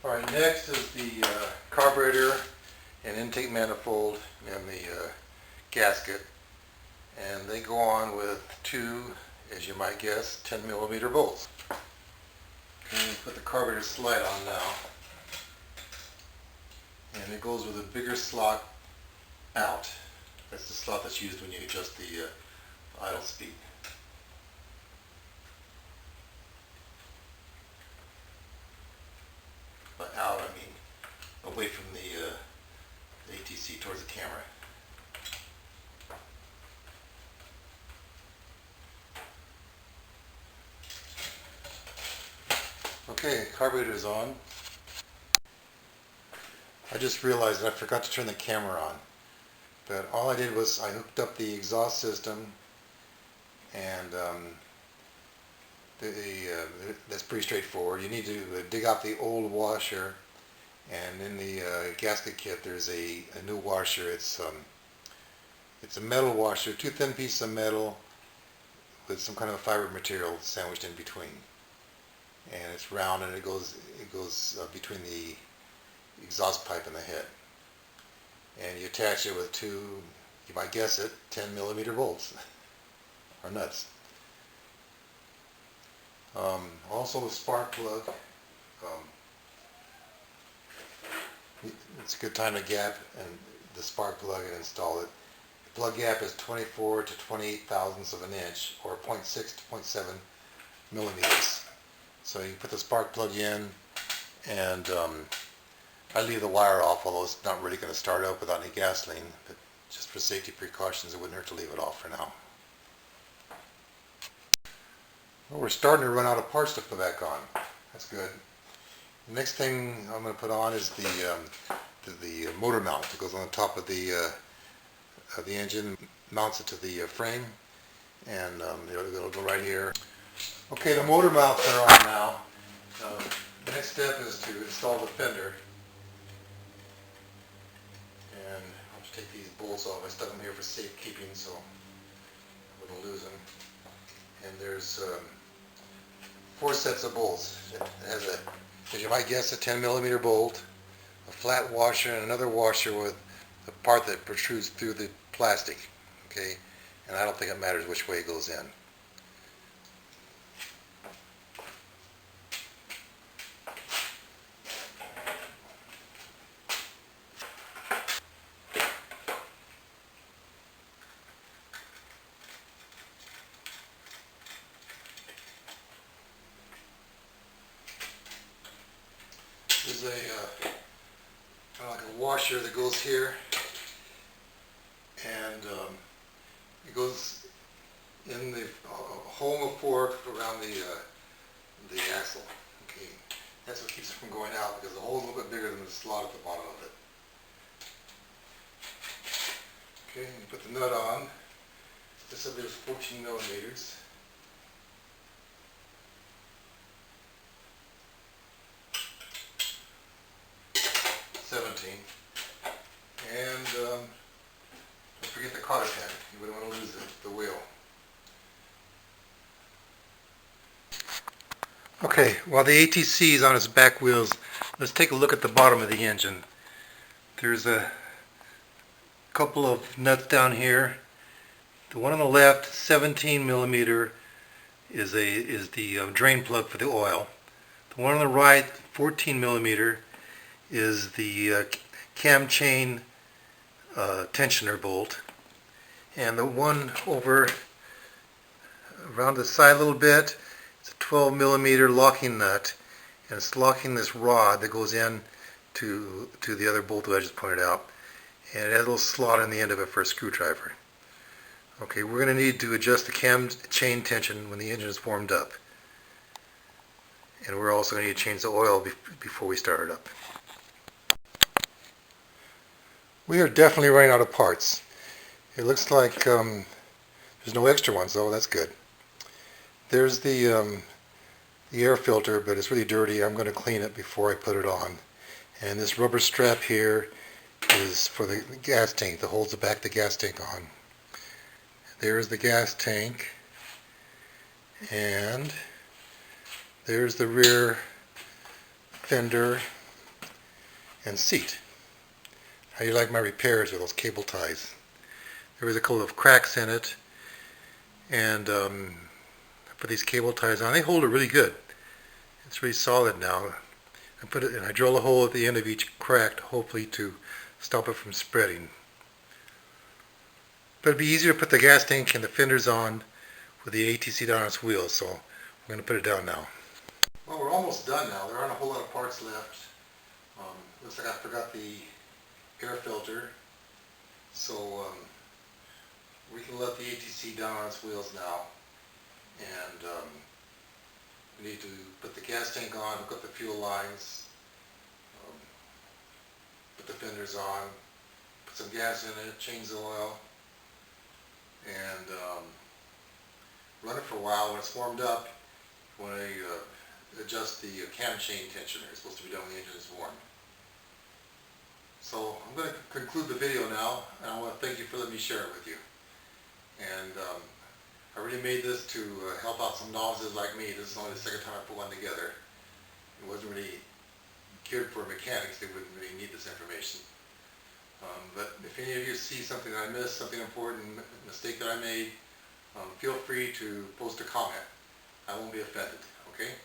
Alright, next is the carburetor and intake manifold and the gasket. And they go on with two, as you might guess, 10mm bolts. Okay, put the carburetor slide on now. And it goes with a bigger slot out. That's the slot that's used when you adjust the idle speed. By out, I mean away from the ATC towards the camera. Okay, carburetor is on. I just realized that I forgot to turn the camera on. But all I did was I hooked up the exhaust system, and that's pretty straightforward. You need to dig out the old washer, and in the gasket kit there's a new washer. It's a metal washer, two thin pieces of metal with some kind of a fiber material sandwiched in between, and it's round, and it goes between the exhaust pipe and the head, and you attach it with two, you might guess it, 10mm bolts or nuts. Also the spark plug, it's a good time to gap and the spark plug and install it. The plug gap is 24 to 28 thousandths of an inch, or 0.6 to 0.7 millimeters. So you put the spark plug in, and I leave the wire off, although it's not really going to start up without any gasoline, but just for safety precautions it wouldn't hurt to leave it off for now. Well, we're starting to run out of parts to put back on. That's good. The next thing I'm going to put on is the motor mount that goes on the top of the engine, mounts it to the frame, and it'll go right here. Okay, the motor mounts are on now. The next step is to install the fender. And I'll just take these bolts off. I stuck them here for safekeeping so I wouldn't lose them. And there's 4 sets of bolts. It has as you might guess, a 10mm bolt, a flat washer, and another washer with the part that protrudes through the plastic. Okay, and I don't think it matters which way it goes in. There's kind of like a washer that goes here, and it goes in the hole of fork around the axle. Okay, that's what keeps it from going out, because the hole is a little bit bigger than the slot at the bottom of it. Okay, you put the nut on. This up there is 14mm. 17, and don't forget the cotter pin. You wouldn't want to lose the wheel. Okay, while the ATC is on its back wheels, let's take a look at the bottom of the engine. There's a couple of nuts down here. The one on the left, 17mm, is the drain plug for the oil. The one on the right, 14mm, is the cam chain tensioner bolt, and the one over around the side a little bit, it's a 12mm locking nut, and it's locking this rod that goes in to the other bolt that I just pointed out, and it has a little slot on the end of it for a screwdriver. Okay, we're going to need to adjust the cam chain tension when the engine is warmed up, and we're also going to need to change the oil before we start it up. We are definitely running out of parts. It looks like there's no extra ones, though. That's good. There's the air filter, but it's really dirty. I'm going to clean it before I put it on. And this rubber strap here is for the gas tank that holds the gas tank on. There's the gas tank, and there's the rear fender and seat. How do you like my repairs with those cable ties? There was a couple of cracks in it, and I put these cable ties on. They hold it really good. It's really solid now. I drill a hole at the end of each crack, hopefully to stop it from spreading. But it'd be easier to put the gas tank and the fenders on with the ATC down on its wheels, so I'm going to put it down now. Well, we're almost done now. There aren't a whole lot of parts left. Looks like I forgot the air filter, so we can let the ATC down on its wheels now, and we need to put the gas tank on, hook up the fuel lines, put the fenders on, put some gas in it, change the oil, and run it for a while. When it's warmed up, when I adjust the cam chain tensioner, it's supposed to be done when the engine is warm. So I'm going to conclude the video now, and I want to thank you for letting me share it with you. And I really made this to help out some novices like me. This is only the second time I put one together. It wasn't really geared for mechanics. They wouldn't really need this information. But if any of you see something that I missed, something important, mistake that I made, feel free to post a comment. I won't be offended, okay?